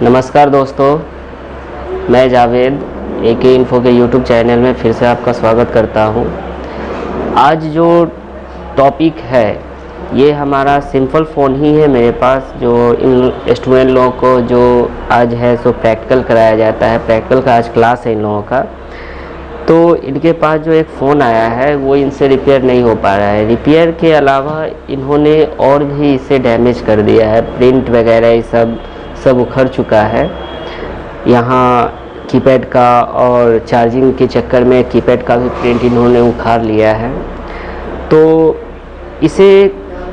नमस्कार दोस्तों, मैं जावेद एके इन्फो के यूट्यूब चैनल में फिर से आपका स्वागत करता हूं। आज जो टॉपिक है ये हमारा सिंपल फ़ोन ही है मेरे पास, जो इन स्टूडेंट लोगों को जो आज है सो प्रैक्टिकल कराया जाता है। प्रैक्टिकल का आज क्लास है इन लोगों का, तो इनके पास जो एक फ़ोन आया है वो इनसे रिपेयर नहीं हो पा रहा है। रिपेयर के अलावा इन्होंने और भी इसे डैमेज कर दिया है, प्रिंट वगैरह ये सब उखड़ चुका है। यहाँ कीपैड का और चार्जिंग के चक्कर में कीपैड का भी प्रिंट इन्होंने उखाड़ लिया है। तो इसे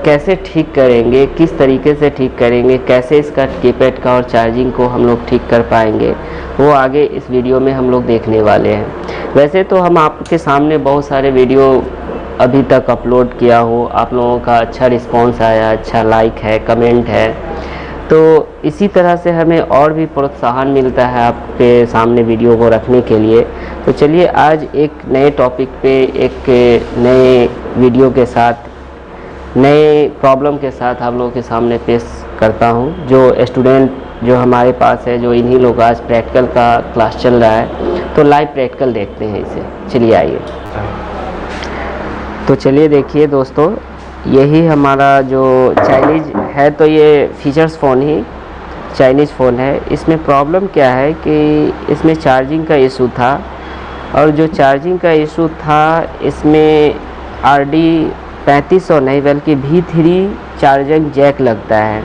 कैसे ठीक करेंगे, किस तरीके से ठीक करेंगे, कैसे इसका कीपैड का और चार्जिंग को हम लोग ठीक कर पाएंगे, वो आगे इस वीडियो में हम लोग देखने वाले हैं। वैसे तो हम आपके सामने बहुत सारे वीडियो अभी तक अपलोड किया हो, आप लोगों का अच्छा रिस्पांस आया, अच्छा लाइक है, कमेंट है, तो इसी तरह से हमें और भी प्रोत्साहन मिलता है आपके सामने वीडियो को रखने के लिए। तो चलिए आज एक नए टॉपिक पे, एक नए वीडियो के साथ, नए प्रॉब्लम के साथ आप लोगों के सामने पेश करता हूं। जो स्टूडेंट जो हमारे पास है, जो इन्हीं लोग आज प्रैक्टिकल का क्लास चल रहा है, तो लाइव प्रैक्टिकल देखते हैं इसे। चलिए आइए। तो चलिए देखिए दोस्तों, यही हमारा जो चाइनीज़ है, तो ये फीचर्स फ़ोन ही चाइनीज़ फ़ोन है। इसमें प्रॉब्लम क्या है कि इसमें चार्जिंग का इशू था, और जो चार्जिंग का इशू था इसमें RD 3500 नहीं बल्कि V3 चार्जिंग जैक लगता है।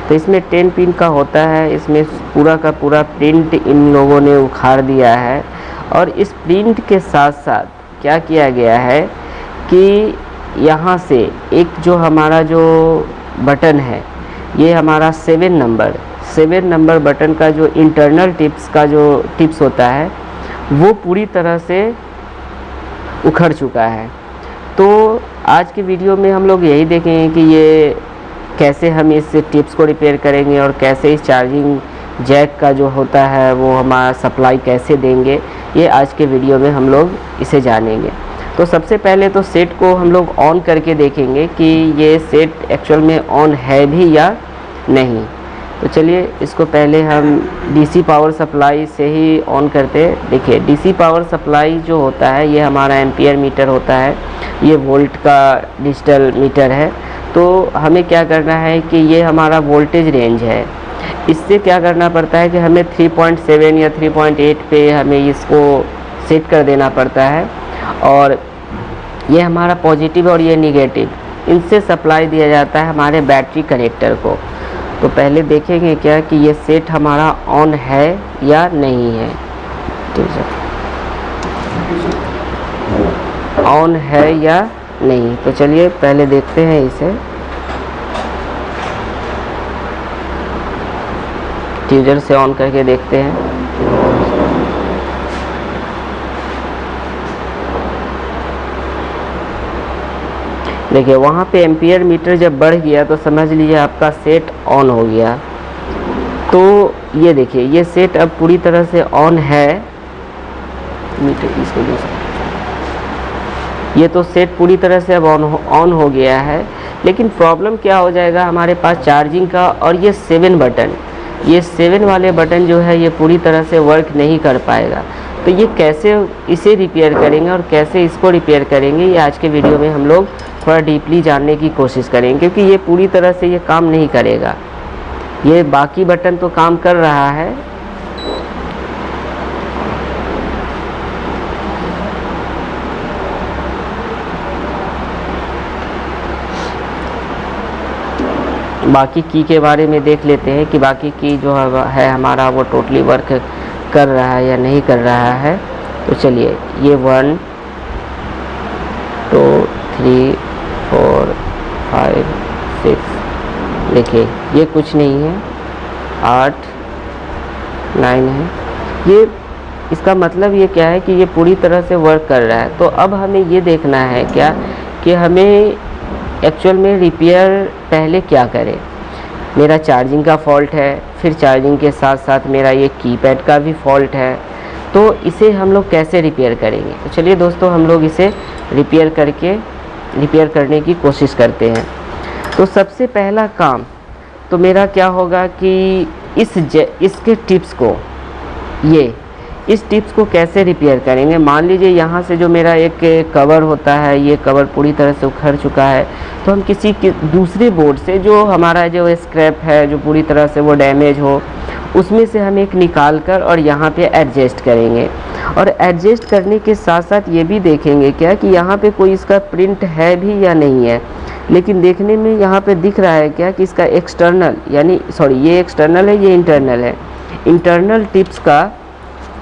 तो इसमें 10 पिन का होता है। इसमें पूरा का पूरा प्रिंट इन लोगों ने उखाड़ दिया है। और इस प्रिंट के साथ साथ क्या किया गया है कि यहाँ से एक जो हमारा जो बटन है, ये हमारा 7 नंबर बटन का जो इंटरनल टिप्स होता है वो पूरी तरह से उखड़ चुका है। तो आज के वीडियो में हम लोग यही देखेंगे कि ये कैसे हम इस टिप्स को रिपेयर करेंगे और कैसे इस चार्जिंग जैक का जो होता है वो हमारा सप्लाई कैसे देंगे, ये आज के वीडियो में हम लोग इसे जानेंगे। तो सबसे पहले तो सेट को हम लोग ऑन करके देखेंगे कि ये सेट एक्चुअल में ऑन है भी या नहीं। तो चलिए इसको पहले हम DC पावर सप्लाई से ही ऑन करते हैं। देखिए DC पावर सप्लाई जो होता है ये हमारा एम्पियर मीटर होता है, ये वोल्ट का डिजिटल मीटर है। तो हमें क्या करना है कि ये हमारा वोल्टेज रेंज है, इससे क्या करना पड़ता है कि हमें 3.7 या 3.8 पे हमें इसको सेट कर देना पड़ता है। और ये हमारा पॉजिटिव और ये निगेटिव, इनसे सप्लाई दिया जाता है हमारे बैटरी कनेक्टर को। तो पहले देखेंगे क्या कि ये सेट हमारा ऑन है या नहीं है। ठीक है, ऑन है या नहीं। तो चलिए पहले देखते हैं इसे। ट्यूजर से ऑन करके देखते हैं। देखिए वहाँ पे एम्पियर मीटर जब बढ़ गया तो समझ लीजिए आपका सेट ऑन हो गया। तो ये देखिए ये सेट अब पूरी तरह से ऑन है। मीटर इसको ये तो सेट पूरी तरह से अब ऑन हो गया है। लेकिन प्रॉब्लम क्या हो जाएगा हमारे पास चार्जिंग का, और ये 7 बटन, ये 7 वाले बटन जो है ये पूरी तरह से वर्क नहीं कर पाएगा। तो ये कैसे इसे रिपेयर करेंगे और कैसे इसको रिपेयर करेंगे, ये आज के वीडियो में हम लोग थोड़ा डीपली जानने की कोशिश करेंगे। क्योंकि ये पूरी तरह से ये काम नहीं करेगा, ये बाकी बटन तो काम कर रहा है। बाकी की के बारे में देख लेते हैं कि बाकी की जो है हमारा वो टोटली वर्क कर रहा है या नहीं कर रहा है। तो चलिए ये 1 2 3 4 5 6, देखिए ये कुछ नहीं है, 8 9 है। ये इसका मतलब ये क्या है कि ये पूरी तरह से वर्क कर रहा है। तो अब हमें ये देखना है क्या कि हमें एक्चुअल में रिपेयर पहले क्या करें। मेरा चार्जिंग का फॉल्ट है, फिर चार्जिंग के साथ साथ मेरा ये कीपैड का भी फॉल्ट है। तो इसे हम लोग कैसे रिपेयर करेंगे। तो चलिए दोस्तों हम लोग इसे रिपेयर करने की कोशिश करते हैं। तो सबसे पहला काम तो मेरा क्या होगा कि इसके टिप्स को, इस टिप्स को कैसे रिपेयर करेंगे। मान लीजिए यहाँ से जो मेरा एक कवर होता है, ये कवर पूरी तरह से उखड़ चुका है, तो हम किसी दूसरे बोर्ड से जो हमारा जो स्क्रैप है, जो पूरी तरह से वो डैमेज हो, उसमें से हम एक निकाल कर और यहाँ पे एडजस्ट करेंगे। और एडजस्ट करने के साथ साथ ये भी देखेंगे क्या कि यहाँ पे कोई इसका प्रिंट है भी या नहीं है। लेकिन देखने में यहाँ पे दिख रहा है क्या कि इसका एक्सटर्नल, यानी सॉरी ये एक्सटर्नल है, ये इंटरनल है, इंटरनल टिप्स का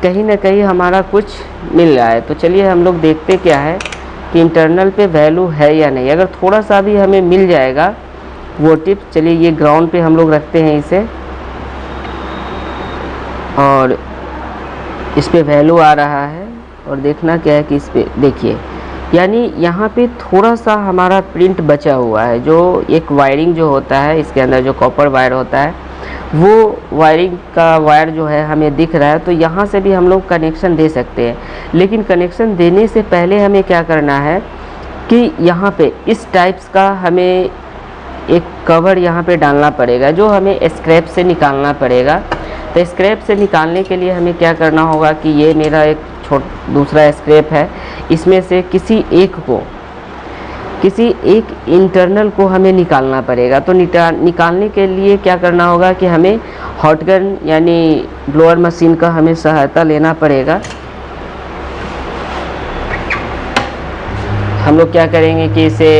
कहीं ना कहीं हमारा कुछ मिल रहा है। तो चलिए हम लोग देखते क्या है कि इंटरनल पे वैल्यू है या नहीं। अगर थोड़ा सा भी हमें मिल जाएगा वो टिप, चलिए ये ग्राउंड पे हम लोग रखते हैं इसे, और इस पे वैल्यू आ रहा है, और देखना क्या है कि इस पे देखिए, यानी यहाँ पे थोड़ा सा हमारा प्रिंट बचा हुआ है। जो एक वायरिंग जो होता है, इसके अंदर जो कॉपर वायर होता है, वो वायरिंग का वायर जो है हमें दिख रहा है। तो यहाँ से भी हम लोग कनेक्शन दे सकते हैं, लेकिन कनेक्शन देने से पहले हमें क्या करना है कि यहाँ पे इस टाइप्स का हमें एक कवर यहाँ पे डालना पड़ेगा, जो हमें स्क्रैप से निकालना पड़ेगा। तो स्क्रैप से निकालने के लिए हमें क्या करना होगा कि ये मेरा एक दूसरा स्क्रैप है, इसमें से किसी एक इंटरनल को हमें निकालना पड़ेगा। तो निकालने के लिए क्या करना होगा कि हमें हॉट गन यानी ब्लोअर मशीन का हमें सहायता लेना पड़ेगा। हम लोग क्या करेंगे कि इसे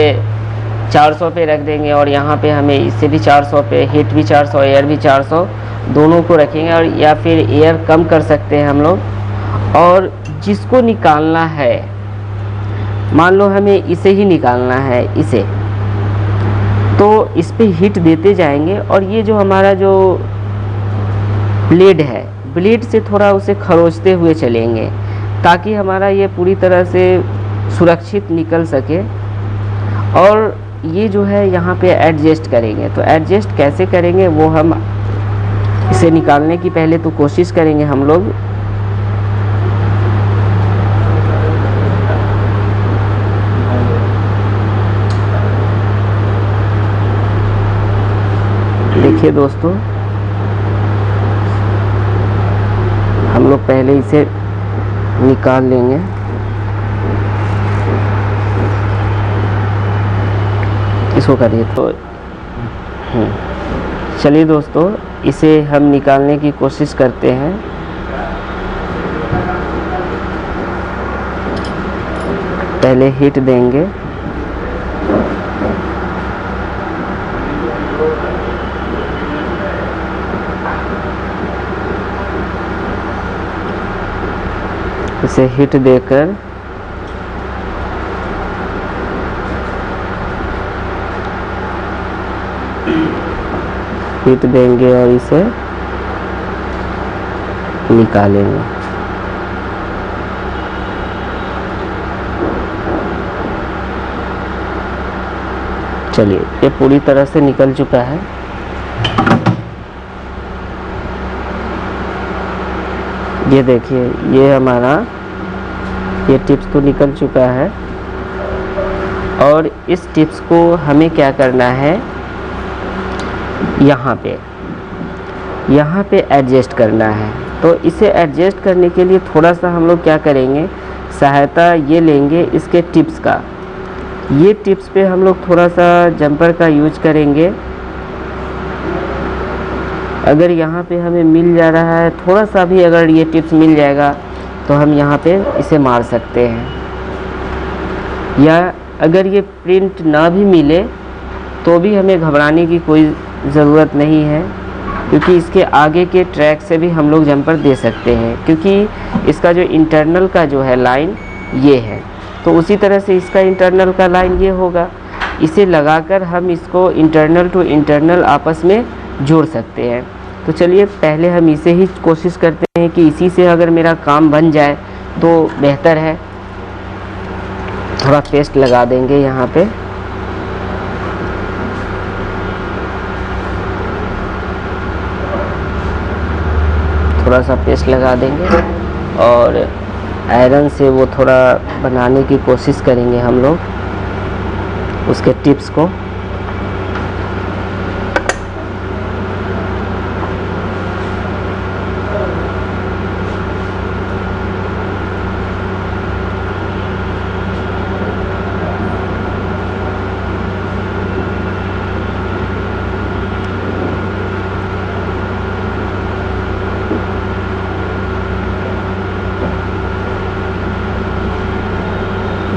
400 पे रख देंगे, और यहाँ पे हमें इसे भी 400 पे, हीट भी 400, एयर भी 400, दोनों को रखेंगे। और या फिर एयर कम कर सकते हैं हम लोग। और जिसको निकालना है, मान लो हमें इसे ही निकालना है, इसे, तो इस पे हीट देते जाएंगे, और ये जो हमारा जो ब्लेड है, ब्लेड से थोड़ा उसे खरोचते हुए चलेंगे, ताकि हमारा ये पूरी तरह से सुरक्षित निकल सके। और ये जो है यहाँ पे एडजस्ट करेंगे। तो एडजस्ट कैसे करेंगे वो हम इसे निकालने की पहले तो कोशिश करेंगे हम लोग। देखिए दोस्तों, हम लोग पहले इसे निकाल लेंगे। इसको करिए तो चलिए दोस्तों, इसे हम निकालने की कोशिश करते हैं। पहले हीट देंगे, इसे हीट देकर हीट देंगे और इसे निकालेंगे। चलिए, ये पूरी तरह से निकल चुका है। ये देखिए, ये हमारा ये टिप्स तो निकल चुका है, और इस टिप्स को हमें क्या करना है, यहाँ पे एडजस्ट करना है। तो इसे एडजस्ट करने के लिए थोड़ा सा हम लोग क्या करेंगे, सहायता ये लेंगे इसके टिप्स का। ये टिप्स पे हम लोग थोड़ा सा जंपर का यूज करेंगे। अगर यहाँ पे हमें मिल जा रहा है थोड़ा सा भी, अगर ये टिप्स मिल जाएगा तो हम यहाँ पे इसे मार सकते हैं। या अगर ये प्रिंट ना भी मिले तो भी हमें घबराने की कोई ज़रूरत नहीं है, क्योंकि इसके आगे के ट्रैक से भी हम लोग जंपर दे सकते हैं, क्योंकि इसका जो इंटरनल का जो है लाइन ये है, तो उसी तरह से इसका इंटरनल का लाइन ये होगा। इसे लगाकर हम इसको इंटरनल टू इंटरनल आपस में जोड़ सकते हैं। तो चलिए, पहले हम इसे ही कोशिश करते हैं कि इसी से अगर मेरा काम बन जाए तो बेहतर है। थोड़ा पेस्ट लगा देंगे यहाँ पे। थोड़ा सा पेस्ट लगा देंगे और आयरन से वो थोड़ा बनाने की कोशिश करेंगे हम लोग उसके टिप्स को।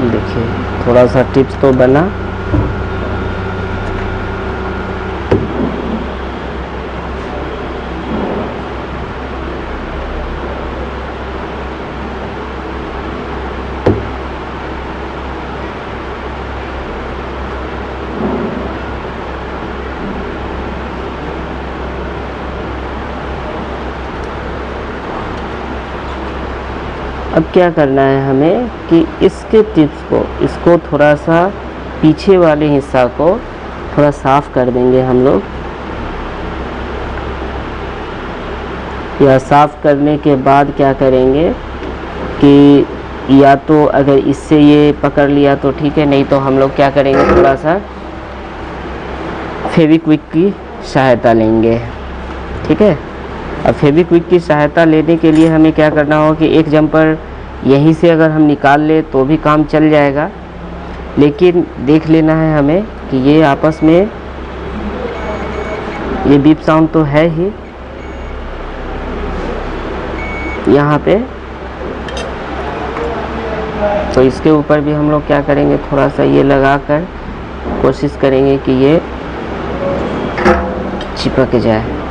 देखिए थोड़ा सा टिप्स तो बना। अब क्या करना है हमें कि इसके टिप्स को, इसको थोड़ा सा पीछे वाले हिस्सा को थोड़ा साफ कर देंगे हम लोग। या साफ करने के बाद क्या करेंगे कि या तो अगर इससे ये पकड़ लिया तो ठीक है, नहीं तो हम लोग क्या करेंगे थोड़ा सा फेविक्विक की सहायता लेंगे। ठीक है, अब फेविक्विक की सहायता लेने के लिए हमें क्या करना होगा कि एक जंपर यहीं से अगर हम निकाल ले तो भी काम चल जाएगा, लेकिन देख लेना है हमें कि ये आपस में ये बीप साउंड तो है ही यहाँ पे, तो इसके ऊपर भी हम लोग क्या करेंगे थोड़ा सा ये लगाकर कोशिश करेंगे कि ये चिपक जाए।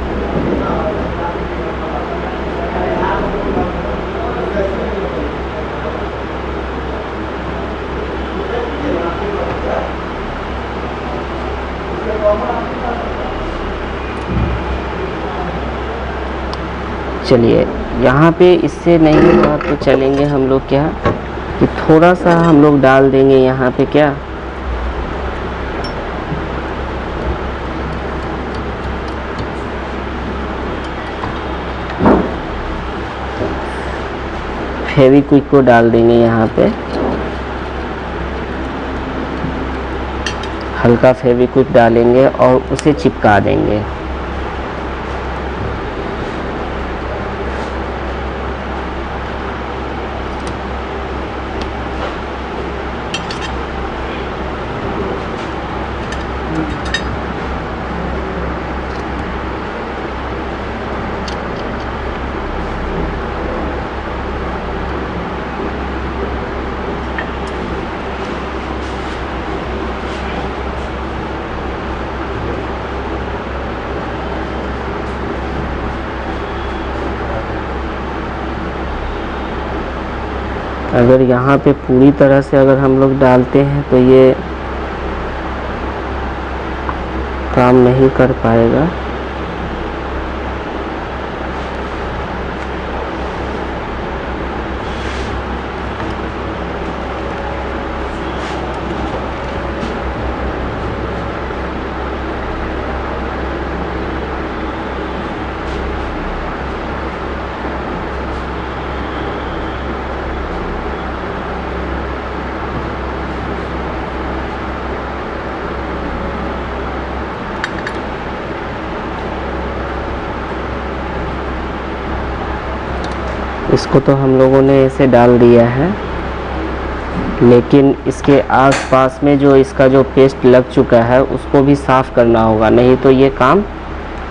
चलिए यहाँ पे इससे नहीं हुआ तो चलेंगे हम लोग क्या कि थोड़ा सा हम लोग डाल देंगे यहाँ पे क्या फेविक्विक को डाल देंगे यहाँ पे, हल्का फेविक्विक डालेंगे और उसे चिपका देंगे। अगर यहाँ पे पूरी तरह से अगर हम लोग डालते हैं तो ये काम नहीं कर पाएगा। इसको तो हम लोगों ने ऐसे डाल दिया है, लेकिन इसके आसपास में जो इसका जो पेस्ट लग चुका है उसको भी साफ़ करना होगा, नहीं तो ये काम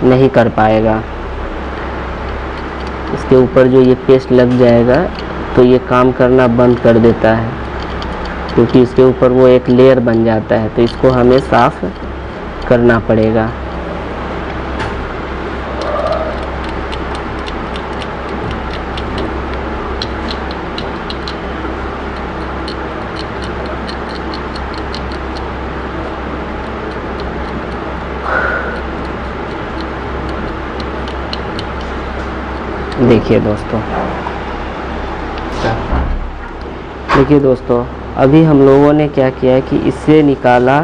नहीं कर पाएगा। इसके ऊपर जो ये पेस्ट लग जाएगा तो ये काम करना बंद कर देता है, क्योंकि इसके ऊपर वो एक लेयर बन जाता है, तो इसको हमें साफ़ करना पड़ेगा। देखिए दोस्तों अभी हम लोगों ने क्या किया है कि इससे निकाला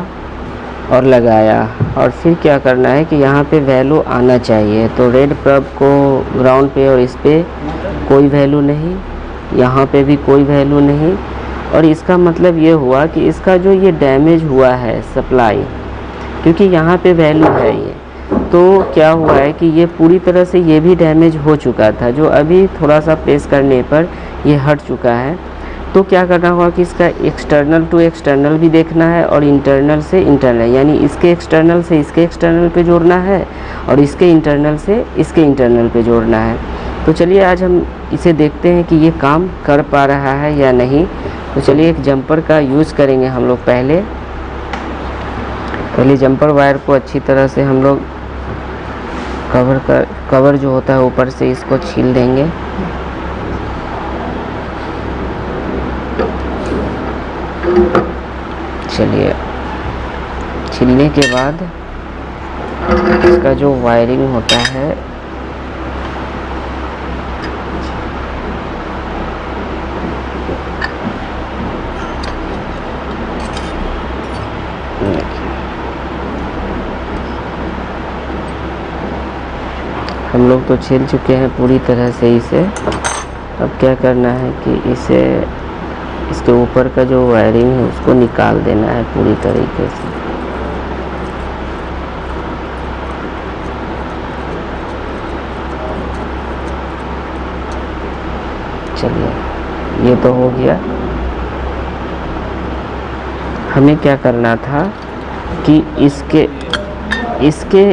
और लगाया, और फिर क्या करना है कि यहाँ पे वैल्यू आना चाहिए। तो रेड प्रब को ग्राउंड पे और इस पे कोई वैल्यू नहीं, यहाँ पे भी कोई वैल्यू नहीं, और इसका मतलब ये हुआ कि इसका जो ये डैमेज हुआ है सप्लाई, क्योंकि यहाँ पे वैल्यू है ये, तो क्या हुआ है कि ये पूरी तरह से ये भी डैमेज हो चुका था, जो अभी थोड़ा सा प्रेस करने पर ये हट चुका है। तो क्या करना होगा कि इसका एक्सटर्नल टू एक्सटर्नल भी देखना है और इंटरनल से इंटरनल, यानी इसके एक्सटर्नल से इसके एक्सटर्नल पे जोड़ना है और इसके इंटरनल से इसके इंटरनल पे जोड़ना है। तो चलिए आज हम इसे देखते हैं कि ये काम कर पा रहा है या नहीं। तो चलिए एक जंपर का यूज़ करेंगे हम लोग। पहले जंपर वायर को अच्छी तरह से हम लोग कवर जो होता है ऊपर से इसको छील देंगे। चलिए छीलने के बाद इसका जो वायरिंग होता है हम लोग तो छील चुके हैं पूरी तरह से इसे। अब क्या करना है कि इसके ऊपर का जो वायरिंग है उसको निकाल देना है पूरी तरीके से। चलिए ये तो हो गया। हमें क्या करना था कि इसके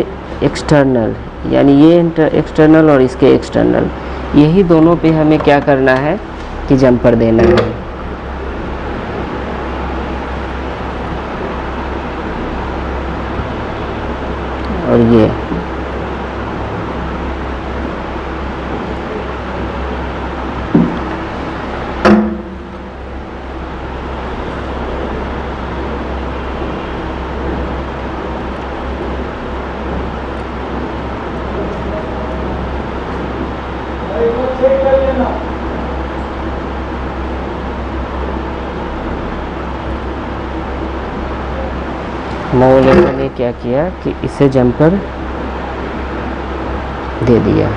एक्सटर्नल, यानी ये एक्सटर्नल और इसके एक्सटर्नल, यही दोनों पे हमें क्या करना है कि जंपर देना है। और ये मोलेटर ने क्या किया कि इसे जंपर दे दिया।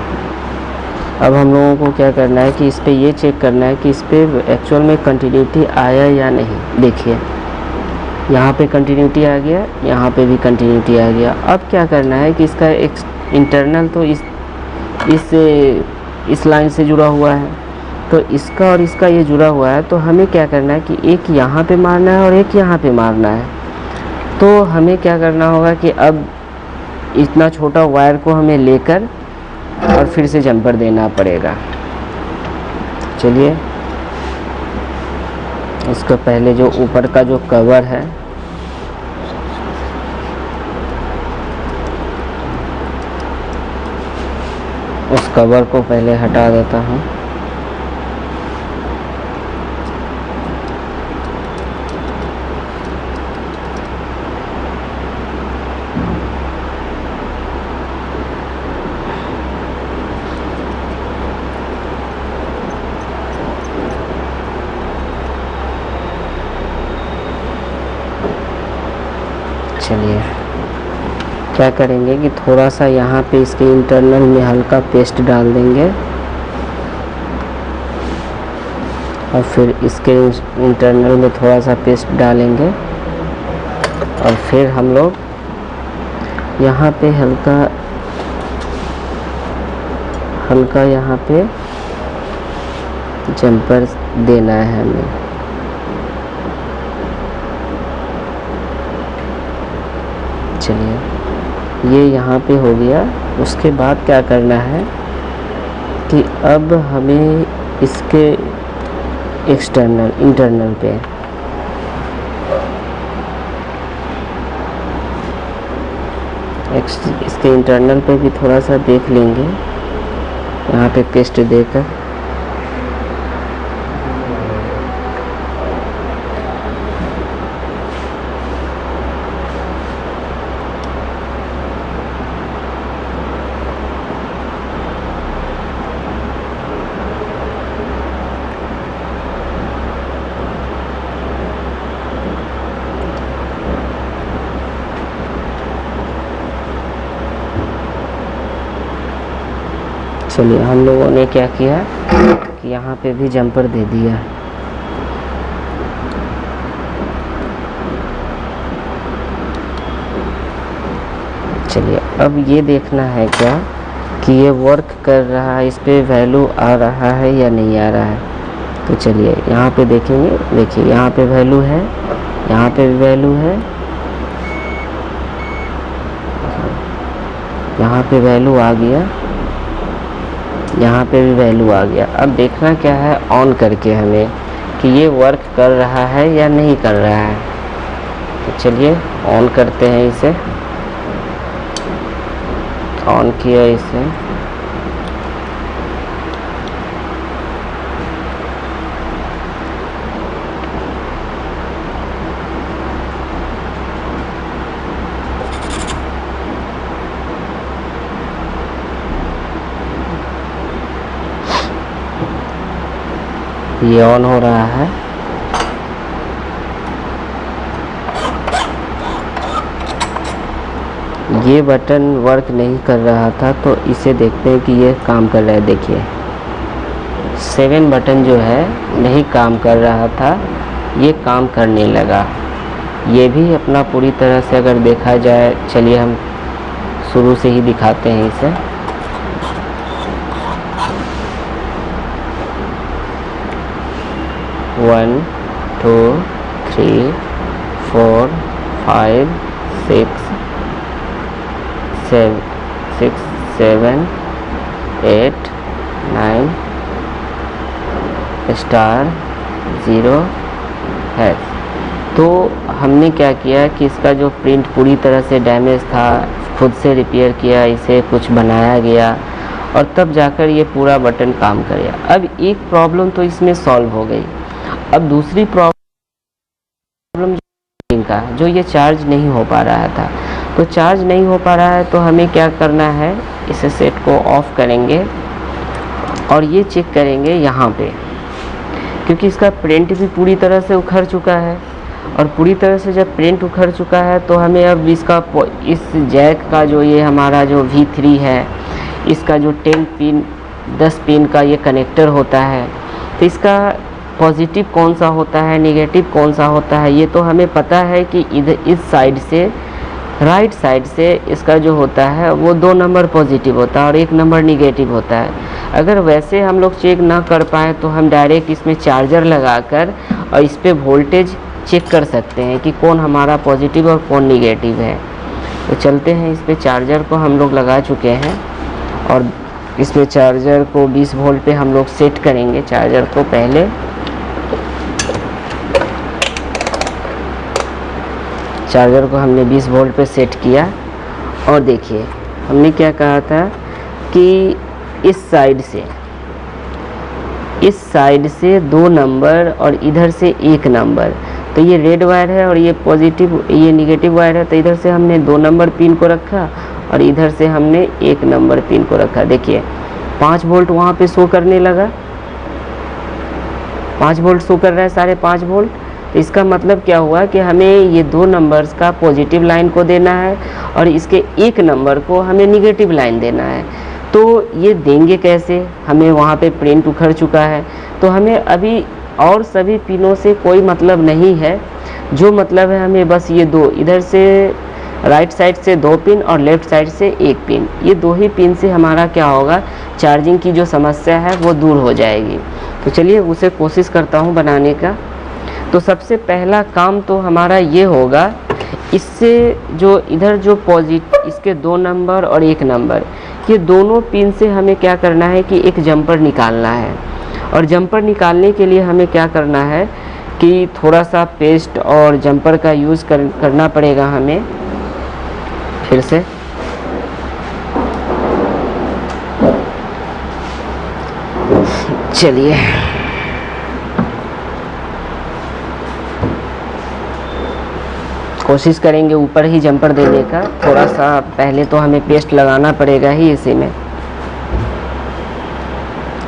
अब हम लोगों को क्या करना है कि इस पे ये चेक करना है कि इस पे एक्चुअल में कंटिन्यूटी आया या नहीं। देखिए यहाँ पे कंटिन्यूटी आ गया, यहाँ पे भी कंटिन्यूटी आ गया। अब क्या करना है कि इसका एक इंटरनल तो इस लाइन से जुड़ा हुआ है, तो इसका और इसका ये जुड़ा हुआ है। तो हमें क्या करना है कि एक यहाँ पे मारना है और एक यहाँ पे मारना है। तो हमें क्या करना होगा कि अब इतना छोटा वायर को हमें लेकर और फिर से जंपर देना पड़ेगा। चलिए इसका पहले जो ऊपर का जो कवर है उस कवर को पहले हटा देता हूँ। चलिए क्या करेंगे कि थोड़ा सा यहाँ पे इसके इंटरनल में हल्का पेस्ट डाल देंगे और फिर इसके इंटरनल में थोड़ा सा पेस्ट डालेंगे और फिर हम लोग यहाँ पे हल्का यहाँ पे जंपर देना है हमें। चलिए ये यहाँ पे हो गया। उसके बाद क्या करना है कि अब हमें इसके इंटरनल पे इसके इंटरनल पे भी थोड़ा सा देख लेंगे, यहाँ पे पेस्ट देकर। चलिए हम लोगों ने क्या किया कि यहाँ पे भी जंपर दे दिया। चलिए अब ये देखना है क्या कि ये वर्क कर रहा है, इस पे वैल्यू आ रहा है या नहीं आ रहा है। तो चलिए यहाँ पे देखेंगे। देखिए यहाँ पे वैल्यू है, यहाँ पे भी वैल्यू है, यहाँ पे वैल्यू आ गया। यहाँ पे भी वैल्यू आ गया। अब देखना क्या है ऑन करके हमें कि ये वर्क कर रहा है या नहीं कर रहा है। तो चलिए ऑन करते हैं इसे। ऑन किया इसे, ये ऑन हो रहा है। ये बटन वर्क नहीं कर रहा था तो इसे देखते हैं कि ये काम कर रहा है। देखिए 7 बटन जो है नहीं काम कर रहा था, ये काम करने लगा। ये भी अपना पूरी तरह से अगर देखा जाए, चलिए हम शुरू से ही दिखाते हैं इसे। वन 2 3 4 5 6 7 8 9 स्टार 0 है। तो हमने क्या किया कि इसका जो प्रिंट पूरी तरह से डैमेज था, खुद से रिपेयर किया, इसे कुछ बनाया गया और तब जाकर ये पूरा बटन काम करेगा। अब एक प्रॉब्लम तो इसमें सॉल्व हो गई। अब दूसरी प्रॉब्लम का जो ये चार्ज नहीं हो पा रहा था, तो चार्ज नहीं हो पा रहा है तो हमें क्या करना है, इसे सेट को ऑफ करेंगे और ये चेक करेंगे यहाँ पे, क्योंकि इसका प्रिंट भी पूरी तरह से उखड़ चुका है। और पूरी तरह से जब प्रिंट उखड़ चुका है तो हमें अब इसका इस जैक का जो ये हमारा जो V3 है, इसका जो 10 पिन का ये कनेक्टर होता है, तो इसका पॉजिटिव कौन सा होता है, नेगेटिव कौन सा होता है, ये तो हमें पता है कि इधर इस साइड से राइट साइड से इसका जो होता है वो 2 नंबर पॉजिटिव होता है और 1 नंबर निगेटिव होता है। अगर वैसे हम लोग चेक ना कर पाए तो हम डायरेक्ट इसमें चार्जर लगाकर और इस पर वोल्टेज चेक कर सकते हैं कि कौन हमारा पॉजिटिव और कौन निगेटिव है। तो चलते हैं, इस पे चार्जर को हम लोग लगा चुके हैं और इसमें चार्जर को 20 वोल्ट पे हम लोग सेट करेंगे। चार्जर को पहले चार्जर को हमने 20 वोल्ट पे सेट किया और देखिए हमने क्या कहा था कि इस साइड से 2 नंबर और इधर से 1 नंबर, तो ये रेड वायर है और ये पॉजिटिव ये निगेटिव वायर है, तो इधर से हमने 2 नंबर पिन को रखा और इधर से हमने 1 नंबर पिन को रखा। देखिए 5 वोल्ट वहाँ पे शो करने लगा, 5 वोल्ट शो कर रहा है, 5.5 वोल्ट। तो इसका मतलब क्या हुआ कि हमें ये 2 नंबर्स का पॉजिटिव लाइन को देना है और इसके 1 नंबर को हमें निगेटिव लाइन देना है। तो ये देंगे कैसे, हमें वहाँ पे प्रिंट उखड़ चुका है, तो हमें अभी और सभी पिनों से कोई मतलब नहीं है। जो मतलब है हमें बस ये 2, इधर से राइट साइड से 2 पिन और लेफ्ट साइड से 1 पिन, ये 2 ही पिन से हमारा क्या होगा, चार्जिंग की जो समस्या है वो दूर हो जाएगी। तो चलिए उसे कोशिश करता हूँ बनाने का। तो सबसे पहला काम तो हमारा ये होगा, इससे जो इधर जो इसके 2 नंबर और 1 नंबर, ये दोनों पिन से हमें क्या करना है कि एक जंपर निकालना है। और जंपर निकालने के लिए हमें क्या करना है कि थोड़ा सा पेस्ट और जंपर का यूज़ करना पड़ेगा हमें। फिर से चलिए कोशिश करेंगे ऊपर ही जंपर देने का। थोड़ा सा पहले तो हमें पेस्ट लगाना पड़ेगा ही इसी में,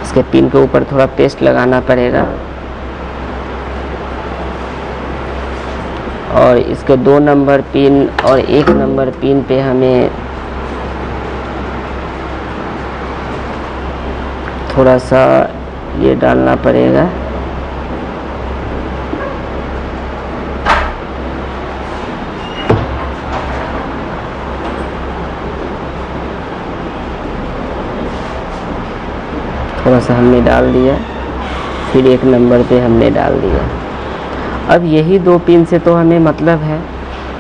इसके पिन के ऊपर थोड़ा पेस्ट लगाना पड़ेगा और इसके 2 नंबर पिन और 1 नंबर पिन पे हमें थोड़ा सा ये डालना पड़ेगा। थोड़ा सा हमने डाल दिया, फिर 1 नंबर पे हमने डाल दिया। अब यही 2 पिन से तो हमें मतलब है,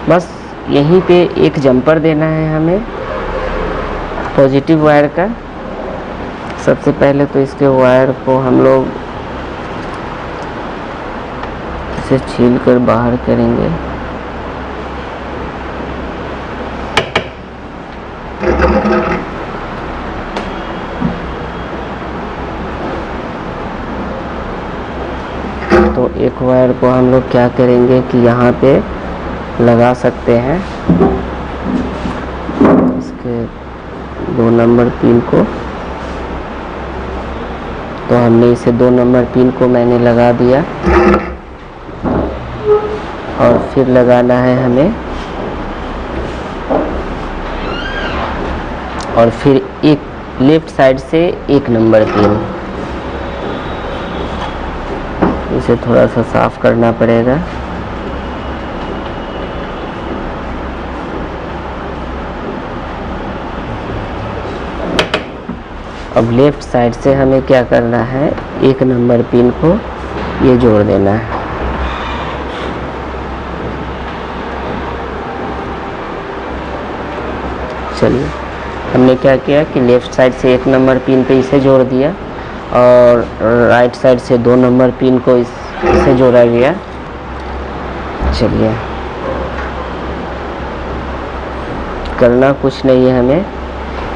बस यहीं पे एक जंपर देना है हमें पॉजिटिव वायर का। सबसे पहले तो इसके वायर को हम लोग इसे छील कर बाहर करेंगे। तो एक वायर को हम लोग क्या करेंगे कि यहाँ पे लगा सकते हैं, इसके 2 नंबर पिन को। तो हमने इसे 2 नंबर पिन को मैंने लगा दिया, और फिर लगाना है हमें, और फिर एक लेफ्ट साइड से 1 नंबर पिन। इसे थोड़ा सा साफ करना पड़ेगा। अब लेफ्ट साइड से हमें क्या करना है, 1 नंबर पिन को ये जोड़ देना है। चलिए, हमने क्या किया कि लेफ्ट साइड से 1 नंबर पिन पे इसे जोड़ दिया, और राइट साइड से 2 नंबर पिन को इसे जोड़ा गया। चलिए, करना कुछ नहीं है, हमें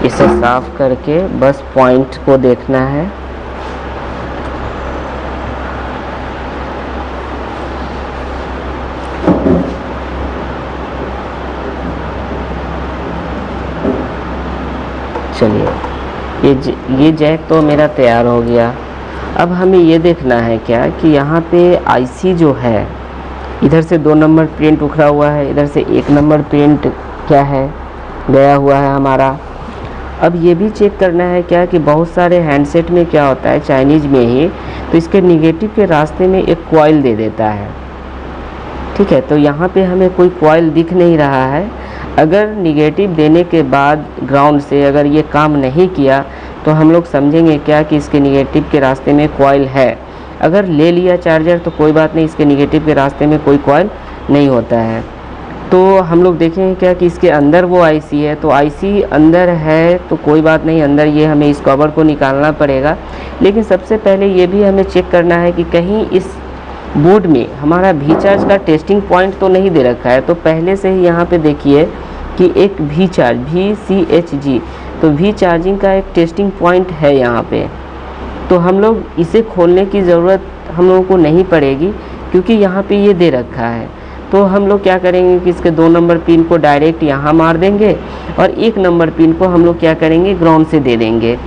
इसे साफ करके बस पॉइंट को देखना है। चलिए, ये जैक तो मेरा तैयार हो गया। अब हमें ये देखना है क्या कि यहाँ पे आईसी जो है, इधर से 2 नंबर प्रिंट उखड़ा हुआ है, इधर से 1 नंबर प्रिंट क्या है गया हुआ है हमारा। अब ये भी चेक करना है क्या कि बहुत सारे हैंडसेट में क्या होता है, चाइनीज़ में ही, तो इसके निगेटिव के रास्ते में एक कॉइल दे देता है। ठीक है, तो यहाँ पे हमें कोई कॉइल दिख नहीं रहा है। अगर निगेटिव देने के बाद ग्राउंड से अगर ये काम नहीं किया तो हम लोग समझेंगे क्या कि इसके निगेटिव के रास्ते में कॉइल है। अगर ले लिया चार्जर तो कोई बात नहीं, इसके निगेटिव के रास्ते में कोई कॉइल नहीं होता है। तो हम लोग देखेंगे क्या कि इसके अंदर वो आईसी है, तो आईसी अंदर है तो कोई बात नहीं, अंदर ये हमें इस कवर को निकालना पड़ेगा। लेकिन सबसे पहले ये भी हमें चेक करना है कि कहीं इस बोर्ड में हमारा वी चार्ज का टेस्टिंग पॉइंट तो नहीं दे रखा है। तो पहले से ही यहाँ पे देखिए कि एक वी चार्ज VCHG, तो वी चार्जिंग का एक टेस्टिंग पॉइंट है यहाँ पे। तो हम लोग इसे खोलने की ज़रूरत हम लोगों को नहीं पड़ेगी, क्योंकि यहाँ पे ये दे रखा है। तो हम लोग क्या करेंगे कि इसके 2 नंबर पिन को डायरेक्ट यहाँ मार देंगे, और 1 नंबर पिन को हम लोग क्या करेंगे, ग्राउंड से दे देंगे।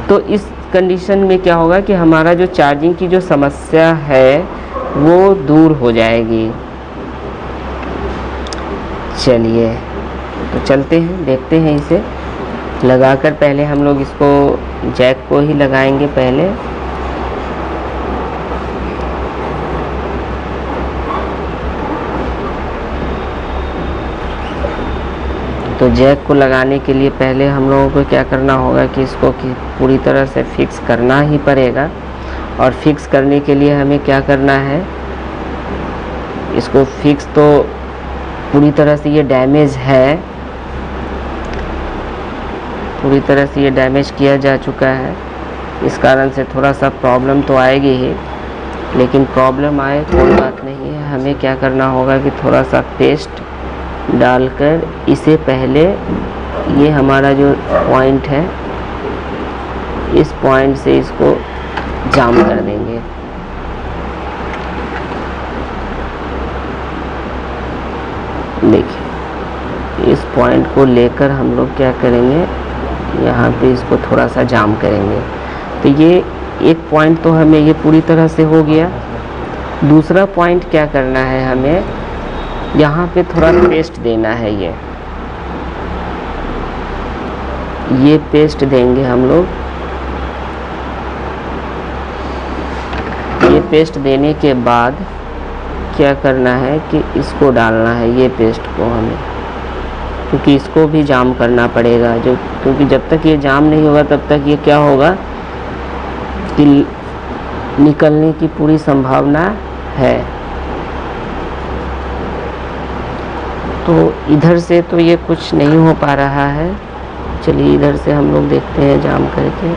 तो इस कंडीशन में क्या होगा कि हमारा जो चार्जिंग की जो समस्या है वो दूर हो जाएगी। चलिए, तो चलते हैं, देखते हैं इसे लगाकर। पहले हम लोग इसको जैक को ही लगाएंगे पहले। तो जैक को लगाने के लिए पहले हम लोगों को क्या करना होगा कि इसको पूरी तरह से फिक्स करना ही पड़ेगा। और फिक्स करने के लिए हमें क्या करना है, इसको फिक्स तो पूरी तरह से ये डैमेज है, पूरी तरह से ये डैमेज किया जा चुका है। इस कारण से थोड़ा सा प्रॉब्लम तो आएगी ही, लेकिन प्रॉब्लम आए कोई बात नहीं है। हमें क्या करना होगा कि थोड़ा सा पेस्ट डालकर इसे पहले, ये हमारा जो पॉइंट है, इस पॉइंट से इसको जाम कर देंगे। देखिए, इस पॉइंट को लेकर हम लोग क्या करेंगे, यहाँ पे इसको थोड़ा सा जाम करेंगे। तो ये एक पॉइंट तो हमें ये पूरी तरह से हो गया। दूसरा पॉइंट क्या करना है, हमें यहाँ पे थोड़ा पेस्ट देना है। ये पेस्ट देंगे हम लोग। ये पेस्ट देने के बाद क्या करना है कि इसको डालना है, ये पेस्ट को हमें, क्योंकि इसको भी जाम करना पड़ेगा। क्योंकि जब तक ये जाम नहीं होगा तब तक ये क्या होगा कि निकलने की पूरी संभावना है। तो इधर से तो ये कुछ नहीं हो पा रहा है। चलिए, इधर से हम लोग देखते हैं जाम करके।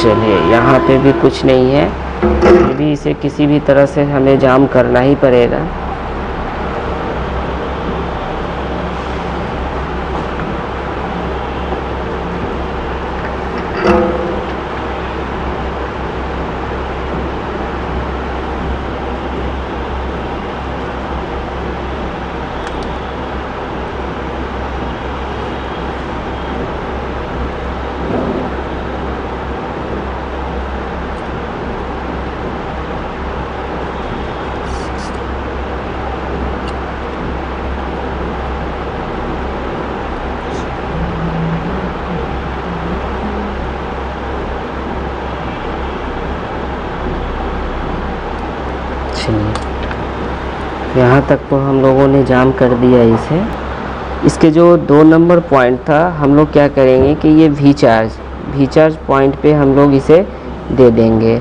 चलिए यहाँ पे भी कुछ नहीं है, फिर भी इसे किसी भी तरह से हमें जाम करना ही पड़ेगा। यहाँ तक तो हम लोगों ने जाम कर दिया इसे। इसके जो 2 नंबर पॉइंट था, हम लोग क्या करेंगे कि ये वी चार्ज पॉइंट पे हम लोग इसे दे देंगे,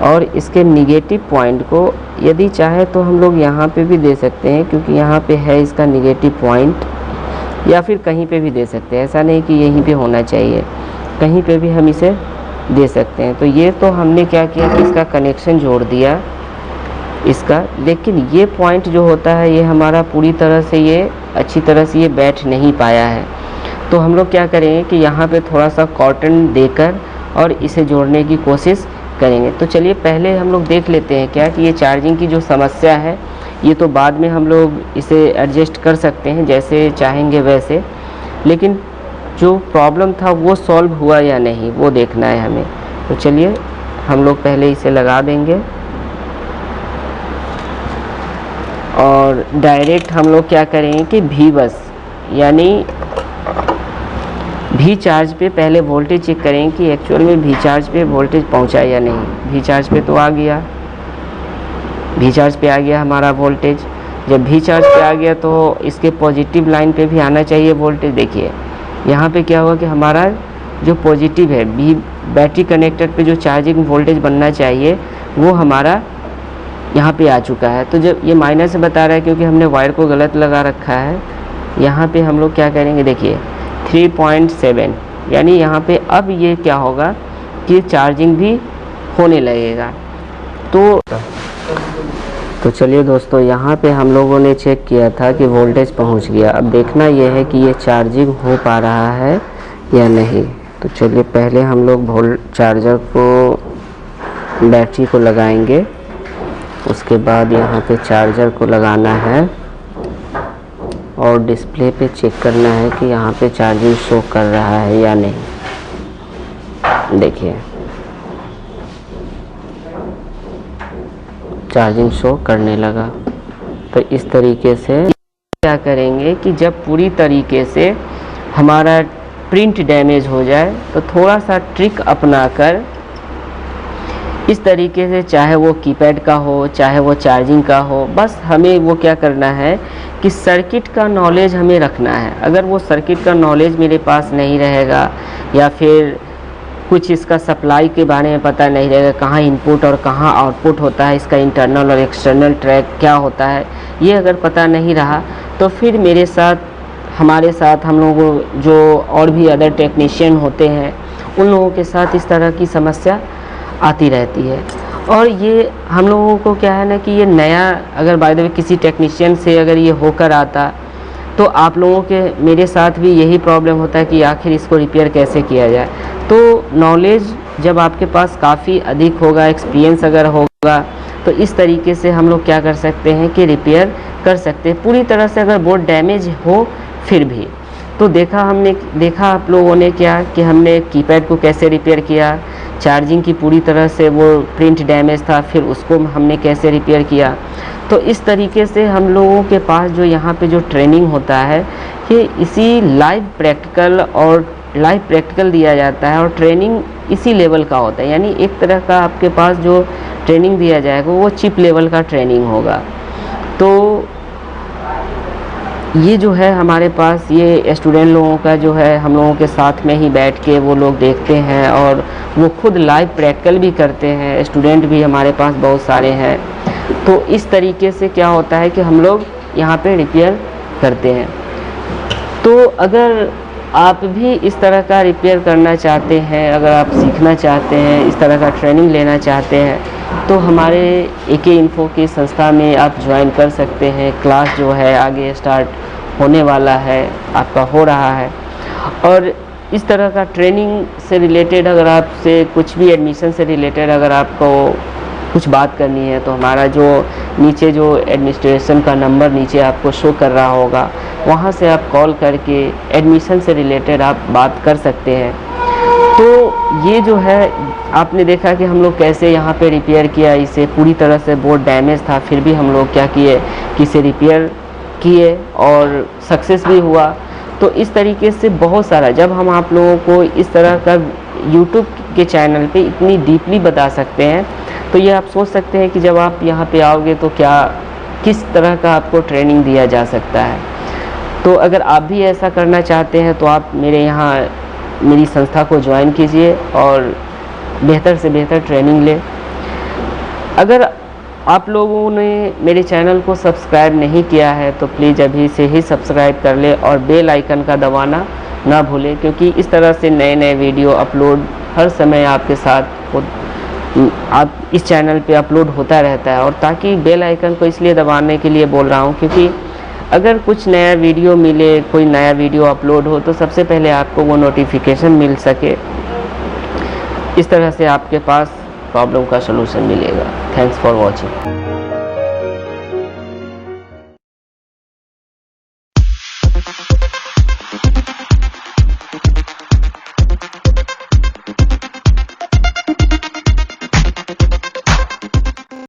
और इसके निगेटिव पॉइंट को यदि चाहे तो हम लोग यहाँ पे भी दे सकते हैं, क्योंकि यहाँ पे है इसका निगेटिव पॉइंट, या फिर कहीं पे भी दे सकते हैं। ऐसा नहीं कि यहीं पे होना चाहिए, कहीं पे भी हम इसे दे सकते हैं। तो ये तो हमने क्या किया कि इसका कनेक्शन जोड़ दिया इसका, लेकिन ये पॉइंट जो होता है ये हमारा पूरी तरह से ये अच्छी तरह से ये बैठ नहीं पाया है। तो हम लोग क्या करेंगे कि यहाँ पे थोड़ा सा कॉटन देकर और इसे जोड़ने की कोशिश करेंगे। तो चलिए पहले हम लोग देख लेते हैं क्या कि ये चार्जिंग की जो समस्या है, ये तो बाद में हम लोग इसे एडजस्ट कर सकते हैं जैसे चाहेंगे वैसे, लेकिन जो प्रॉब्लम था वो सॉल्व हुआ या नहीं वो देखना है हमें। तो चलिए हम लोग पहले इसे लगा देंगे, और डायरेक्ट हम लोग क्या करेंगे कि भी बस यानी भी चार्ज पे पहले वोल्टेज चेक करेंगे कि एक्चुअल में भी चार्ज पे वोल्टेज पहुंचा या नहीं। भी चार्ज पे तो आ गया, भी चार्ज पे आ गया हमारा वोल्टेज। जब भी चार्ज पे आ गया तो इसके पॉजिटिव लाइन पे भी आना चाहिए वोल्टेज। देखिए यहाँ पे क्या हुआ कि हमारा जो पॉजिटिव है भी बैटरी कनेक्टर पे जो चार्जिंग वोल्टेज बनना चाहिए वो हमारा यहाँ पे आ चुका है। तो जब ये माइनस बता रहा है क्योंकि हमने वायर को गलत लगा रखा है। यहाँ पे हम लोग क्या करेंगे, देखिए 3.7, यानी यहाँ पे अब ये क्या होगा कि चार्जिंग भी होने लगेगा। तो चलिए दोस्तों, यहाँ पे हम लोगों ने चेक किया था कि वोल्टेज पहुँच गया। अब देखना यह है कि ये चार्जिंग हो पा रहा है या नहीं। तो चलिए पहले हम लोग चार्जर को बैटरी को लगाएंगे, उसके बाद यहाँ पे चार्जर को लगाना है और डिस्प्ले पे चेक करना है कि यहाँ पे चार्जिंग शो कर रहा है या नहीं। देखिए चार्जिंग शो करने लगा। तो इस तरीके से क्या करेंगे कि जब पूरी तरीके से हमारा प्रिंट डैमेज हो जाए तो थोड़ा सा ट्रिक अपनाकर इस तरीके से, चाहे वो कीपैड का हो चाहे वो चार्जिंग का हो, बस हमें वो क्या करना है कि सर्किट का नॉलेज हमें रखना है। अगर वो सर्किट का नॉलेज मेरे पास नहीं रहेगा या फिर कुछ इसका सप्लाई के बारे में पता नहीं रहेगा, कहाँ इनपुट और कहाँ आउटपुट होता है, इसका इंटरनल और एक्सटर्नल ट्रैक क्या होता है, ये अगर पता नहीं रहा तो फिर हमारे साथ हम लोगों जो और भी अदर टेक्नीशियन होते हैं उन लोगों के साथ इस तरह की समस्या आती रहती है। और ये हम लोगों को क्या है ना कि ये नया, अगर बाय द वे किसी टेक्नीशियन से अगर ये होकर आता तो आप लोगों के मेरे साथ भी यही प्रॉब्लम होता है कि आखिर इसको रिपेयर कैसे किया जाए। तो नॉलेज जब आपके पास काफ़ी अधिक होगा, एक्सपीरियंस अगर होगा, तो इस तरीके से हम लोग क्या कर सकते हैं कि रिपेयर कर सकते हैं पूरी तरह से। अगर बोर्ड डैमेज हो फिर भी तो देखा आप लोगों ने क्या कि हमने कीपैड को कैसे रिपेयर किया, चार्जिंग की पूरी तरह से वो प्रिंट डैमेज था, फिर उसको हमने कैसे रिपेयर किया। तो इस तरीके से हम लोगों के पास जो यहाँ पे जो ट्रेनिंग होता है ये इसी लाइव प्रैक्टिकल दिया जाता है, और ट्रेनिंग इसी लेवल का होता है। यानी एक तरह का आपके पास जो ट्रेनिंग दिया जाएगा वो चिप लेवल का ट्रेनिंग होगा। तो ये जो है हमारे पास ये स्टूडेंट लोगों का जो है हम लोगों के साथ में ही बैठ के वो लोग देखते हैं और वो खुद लाइव प्रैक्टिकल भी करते हैं। स्टूडेंट भी हमारे पास बहुत सारे हैं। तो इस तरीके से क्या होता है कि हम लोग यहाँ पे रिपेयर करते हैं। तो अगर आप भी इस तरह का रिपेयर करना चाहते हैं, अगर आप सीखना चाहते हैं, इस तरह का ट्रेनिंग लेना चाहते हैं, तो हमारे एके इन्फो की संस्था में आप ज्वाइन कर सकते हैं। क्लास जो है आगे स्टार्ट होने वाला है, आपका हो रहा है। और इस तरह का ट्रेनिंग से रिलेटेड अगर आपसे कुछ भी एडमिशन से रिलेटेड अगर आपको कुछ बात करनी है, तो हमारा जो नीचे जो एडमिनिस्ट्रेशन का नंबर नीचे आपको शो कर रहा होगा, वहाँ से आप कॉल करके एडमिशन से रिलेटेड आप बात कर सकते हैं। तो ये जो है आपने देखा कि हम लोग कैसे यहाँ पे रिपेयर किया, इसे पूरी तरह से बोर्ड डैमेज था, फिर भी हम लोग क्या किए कि इसे रिपेयर किए और सक्सेस भी हुआ। तो इस तरीके से बहुत सारा, जब हम आप लोगों को इस तरह का यूट्यूब के चैनल पे इतनी डीपली बता सकते हैं, तो ये आप सोच सकते हैं कि जब आप यहाँ पे आओगे तो क्या किस तरह का आपको ट्रेनिंग दिया जा सकता है। तो अगर आप भी ऐसा करना चाहते हैं तो आप मेरे यहाँ मेरी संस्था को ज्वाइन कीजिए और बेहतर से बेहतर ट्रेनिंग लें। अगर आप लोगों ने मेरे चैनल को सब्सक्राइब नहीं किया है तो प्लीज़ अभी से ही सब्सक्राइब कर ले और बेल आइकन का दबाना ना भूलें, क्योंकि इस तरह से नए नए वीडियो अपलोड हर समय आपके साथ आप इस चैनल पे अपलोड होता रहता है। और ताकि बेल आइकन को इसलिए दबाने के लिए बोल रहा हूँ क्योंकि अगर कुछ नया वीडियो मिले, कोई नया वीडियो अपलोड हो, तो सबसे पहले आपको वो नोटिफिकेशन मिल सके। इस तरह से आपके पास प्रॉब्लम का सलूशन मिलेगा। Thanks for watching.